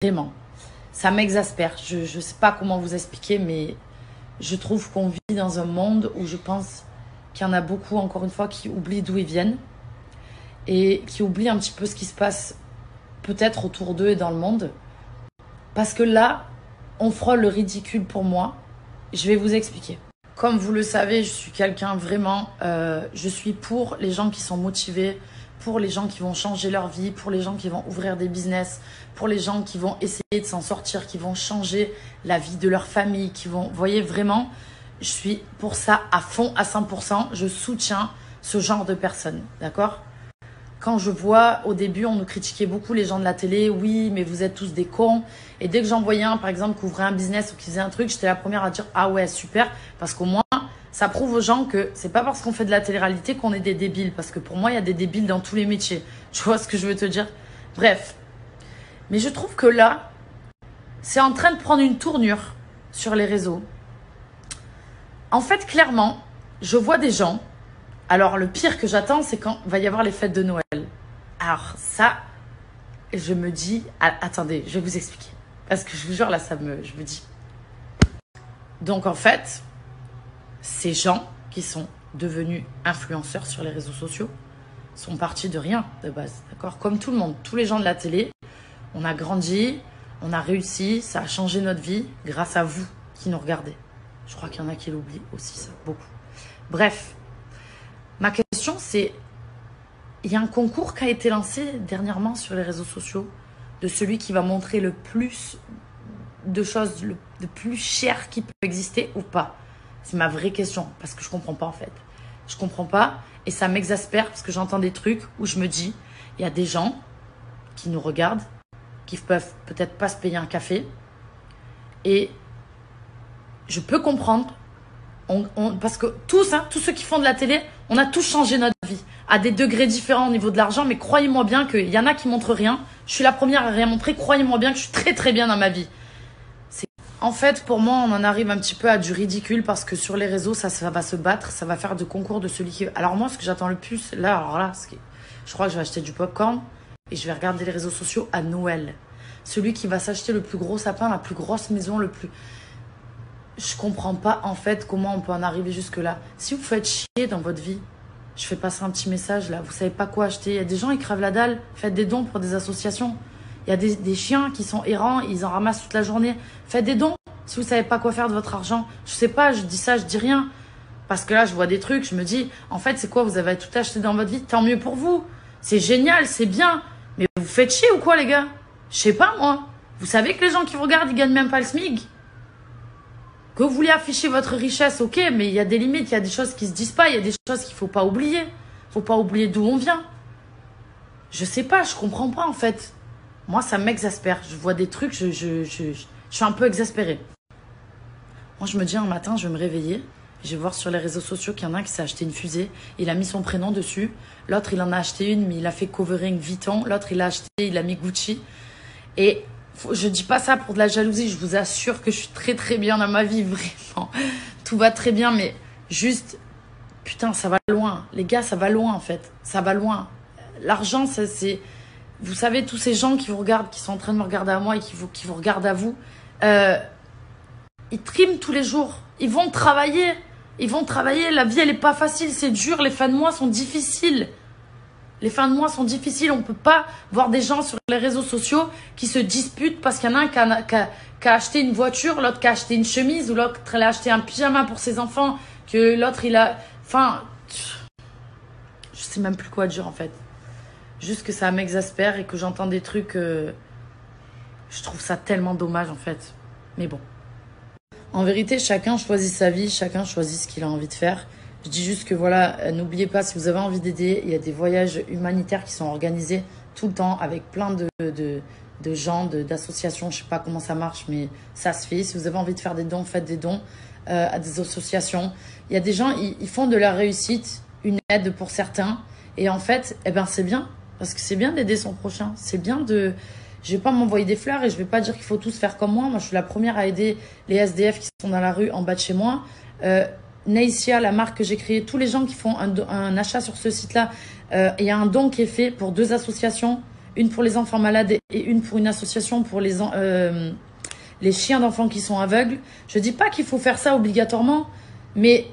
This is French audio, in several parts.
Vraiment. Ça m'exaspère. Je ne sais pas comment vous expliquer, mais je trouve qu'on vit dans un monde où je pense qu'il y en a beaucoup, encore une fois, qui oublient d'où ils viennent et qui oublient un petit peu ce qui se passe peut-être autour d'eux et dans le monde. Parce que là, on frôle le ridicule pour moi. Je vais vous expliquer. Comme vous le savez, je suis quelqu'un vraiment... je suis pour les gens qui sont motivés, pour les gens qui vont changer leur vie, pour les gens qui vont ouvrir des business, pour les gens qui vont essayer de s'en sortir, qui vont changer la vie de leur famille, qui vont... Vous voyez, vraiment, je suis pour ça à fond, à 100%. Je soutiens ce genre de personnes, d'accord ? Quand je vois, au début, on nous critiquait beaucoup, les gens de la télé. Oui, mais vous êtes tous des cons. Et dès que j'en voyais un, par exemple, qui ouvrait un business ou qui faisait un truc, j'étais la première à dire « Ah ouais, super !» Parce qu'au moins, ça prouve aux gens que c'est pas parce qu'on fait de la télé-réalité qu'on est des débiles. Parce que pour moi, il y a des débiles dans tous les métiers. Tu vois ce que je veux te dire? Bref. Mais je trouve que là, c'est en train de prendre une tournure sur les réseaux. En fait, clairement, je vois des gens... Alors, le pire que j'attends, c'est quand va y avoir les fêtes de Noël. Alors, ça, je me dis... Attendez, je vais vous expliquer. Parce que je vous jure, là, je me dis... Donc, en fait, ces gens qui sont devenus influenceurs sur les réseaux sociaux sont partis de rien, de base. D'accord? Comme tout le monde, tous les gens de la télé, on a grandi, on a réussi, ça a changé notre vie grâce à vous qui nous regardez. Je crois qu'il y en a qui l'oublient aussi, ça, beaucoup. Bref. Ma question, c'est, il y a un concours qui a été lancé dernièrement sur les réseaux sociaux de celui qui va montrer le plus de choses, le plus cher qui peut exister ou pas. C'est ma vraie question, parce que je comprends pas en fait. Je comprends pas et ça m'exaspère parce que j'entends des trucs où je me dis, il y a des gens qui nous regardent, qui peuvent peut-être pas se payer un café et je peux comprendre. Parce que tous ceux qui font de la télé, on a tous changé notre vie à des degrés différents au niveau de l'argent. Mais croyez-moi bien qu'il y en a qui montrent rien. Je suis la première à rien montrer. Croyez-moi bien que je suis très très bien dans ma vie. En fait, pour moi, on en arrive un petit peu à du ridicule parce que sur les réseaux, ça va se battre. Ça va faire de concours de celui qui... Alors moi, ce que j'attends le plus, je crois que je vais acheter du popcorn et je vais regarder les réseaux sociaux à Noël. Celui qui va s'acheter le plus gros sapin, la plus grosse maison, Je comprends pas en fait comment on peut en arriver jusque là. Si vous faites chier dans votre vie, je fais passer un petit message là. Vous savez pas quoi acheter. Il y a des gens, ils crèvent la dalle. Faites des dons pour des associations. Il y a des chiens qui sont errants, ils en ramassent toute la journée. Faites des dons si vous savez pas quoi faire de votre argent. Je sais pas, je dis ça, je dis rien. Parce que là, je vois des trucs, je me dis, en fait, c'est quoi? Vous avez tout acheté dans votre vie? Tant mieux pour vous. C'est génial, c'est bien. Mais vous faites chier ou quoi, les gars? Je sais pas, moi. Vous savez que les gens qui vous regardent, ils gagnent même pas le SMIC. Que vous voulez afficher votre richesse, ok, mais il y a des limites, il y a des choses qui se disent pas, il y a des choses qu'il faut pas oublier. Faut pas oublier d'où on vient. Je sais pas, je comprends pas en fait. Moi, ça m'exaspère. Je vois des trucs, je suis un peu exaspérée. Moi, je me dis un matin, je vais me réveiller, je vais voir sur les réseaux sociaux qu'il y en a un qui s'est acheté une fusée, il a mis son prénom dessus. L'autre, il en a acheté une, mais il a fait covering Vuitton. L'autre, il a mis Gucci. Et... je dis pas ça pour de la jalousie, je vous assure que je suis très très bien dans ma vie, vraiment. Tout va très bien, mais juste, putain, ça va loin. Les gars, ça va loin en fait, ça va loin. L'argent, c'est... Vous savez, tous ces gens qui vous regardent, qui sont en train de me regarder à moi et qui vous regardent à vous, ils triment tous les jours, ils vont travailler, la vie elle est pas facile, c'est dur, les fins de mois sont difficiles. Les fins de mois sont difficiles. On ne peut pas voir des gens sur les réseaux sociaux qui se disputent parce qu'il y en a un qui a acheté une voiture, l'autre qui a acheté une chemise, ou l'autre qui a acheté un pyjama pour ses enfants, que l'autre il a... Enfin, je sais même plus quoi dire en fait. Juste que ça m'exaspère et que j'entends des trucs... je trouve ça tellement dommage en fait. Mais bon. En vérité, chacun choisit sa vie, chacun choisit ce qu'il a envie de faire. Je dis juste que voilà, n'oubliez pas, si vous avez envie d'aider, il y a des voyages humanitaires qui sont organisés tout le temps avec plein de gens, d'associations. Je sais pas comment ça marche, mais ça se fait. Si vous avez envie de faire des dons, faites des dons à des associations. Il y a des gens, ils font de la réussite une aide pour certains. Et en fait, eh ben, c'est bien. Parce que c'est bien d'aider son prochain. C'est bien de... Je vais pas m'envoyer des fleurs et je vais pas dire qu'il faut tous faire comme moi. Moi, je suis la première à aider les SDF qui sont dans la rue en bas de chez moi. Neissia, la marque que j'ai créée, tous les gens qui font un achat sur ce site-là, il y a un don qui est fait pour 2 associations. une pour les enfants malades et une pour une association pour les chiens d'enfants qui sont aveugles. Je dis pas qu'il faut faire ça obligatoirement, mais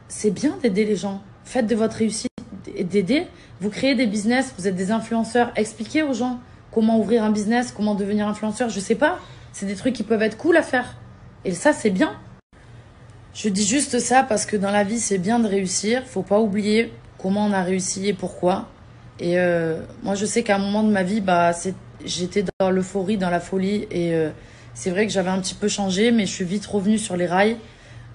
c'est bien d'aider les gens. Faites de votre réussite d'aider. Vous créez des business, vous êtes des influenceurs. Expliquez aux gens comment ouvrir un business, comment devenir influenceur. Je sais pas. C'est des trucs qui peuvent être cool à faire. Et ça, c'est bien. Je dis juste ça parce que dans la vie, c'est bien de réussir. Faut pas oublier comment on a réussi et pourquoi. Et moi, je sais qu'à un moment de ma vie, j'étais dans l'euphorie, dans la folie. Et c'est vrai que j'avais un petit peu changé, mais je suis vite revenue sur les rails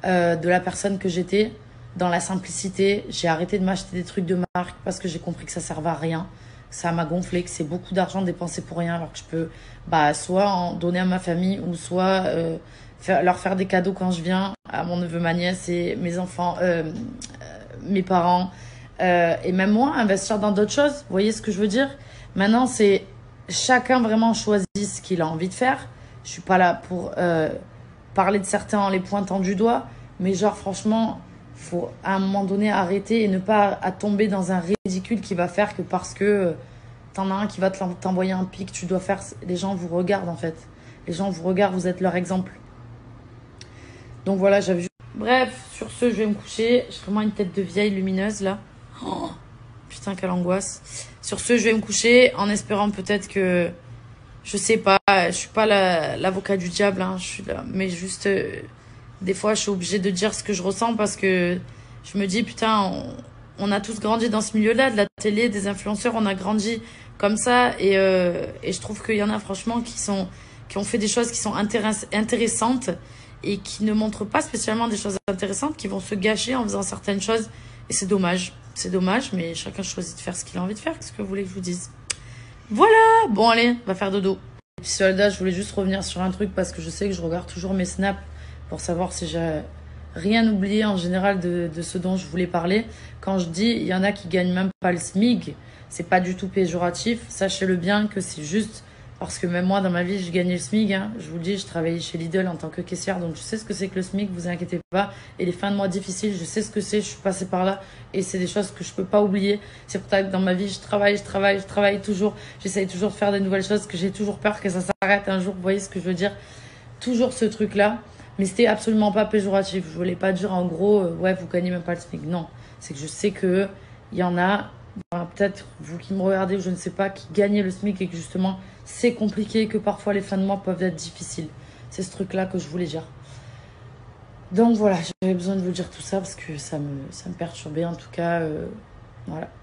de la personne que j'étais, dans la simplicité. J'ai arrêté de m'acheter des trucs de marque parce que j'ai compris que ça servait à rien. Ça m'a gonflé, que c'est beaucoup d'argent dépensé pour rien, alors que je peux soit en donner à ma famille ou soit leur faire des cadeaux quand je viens, à mon neveu, ma nièce et mes enfants, mes parents. Et même moi, investir dans d'autres choses. Vous voyez ce que je veux dire? Maintenant, c'est chacun vraiment choisit ce qu'il a envie de faire. Je suis pas là pour parler de certains en les pointant du doigt, mais genre franchement, faut à un moment donné arrêter et ne pas tomber dans un ridicule qui va faire que parce que t'en as un qui va t'envoyer un pic, tu dois faire. Les gens vous regardent en fait. Les gens vous regardent, vous êtes leur exemple. Donc voilà, j'avais juste... Bref, sur ce, je vais me coucher. J'ai vraiment une tête de vieille lumineuse là. Oh, putain, quelle angoisse. Sur ce, je vais me coucher en espérant peut-être que... Je sais pas, je suis pas l'avocat du diable, hein, je suis là. Mais juste, des fois, je suis obligée de dire ce que je ressens parce que je me dis, putain, on a tous grandi dans ce milieu-là, de la télé, des influenceurs, on a grandi comme ça. Et je trouve qu'il y en a franchement qui ont fait des choses qui sont intéressantes et qui ne montrent pas spécialement des choses intéressantes, qui vont se gâcher en faisant certaines choses. Et c'est dommage. C'est dommage, mais chacun choisit de faire ce qu'il a envie de faire. Qu'est-ce que vous voulez que je vous dise? Voilà, bon allez, on va faire dodo. Et puis soldat, je voulais juste revenir sur un truc parce que je sais que je regarde toujours mes snaps pour savoir si j'ai rien oublié en général de ce dont je voulais parler. Quand je dis, il y en a qui gagnent même pas le SMIC, c'est pas du tout péjoratif. Sachez-le bien que c'est juste parce que même moi dans ma vie, je gagnais le SMIC. Hein. Je vous le dis, je travaillais chez Lidl en tant que caissière, donc je sais ce que c'est que le SMIC, vous inquiétez pas. Et les fins de mois difficiles, je sais ce que c'est, je suis passée par là. Et c'est des choses que je peux pas oublier. C'est pour ça que dans ma vie, je travaille toujours. J'essaye toujours de faire des nouvelles choses, que j'ai toujours peur que ça s'arrête un jour. Vous voyez ce que je veux dire? Toujours ce truc-là. Mais c'était absolument pas péjoratif. Je voulais pas dire en gros, ouais, vous gagnez même pas le SMIC. Non, c'est que je sais que il y en a, peut-être vous qui me regardez, je ne sais pas, qui gagnent le SMIC et que justement, c'est compliqué, que parfois les fins de mois peuvent être difficiles. C'est ce truc-là que je voulais dire. Donc voilà, j'avais besoin de vous dire tout ça parce que ça me perturbait en tout cas. Voilà.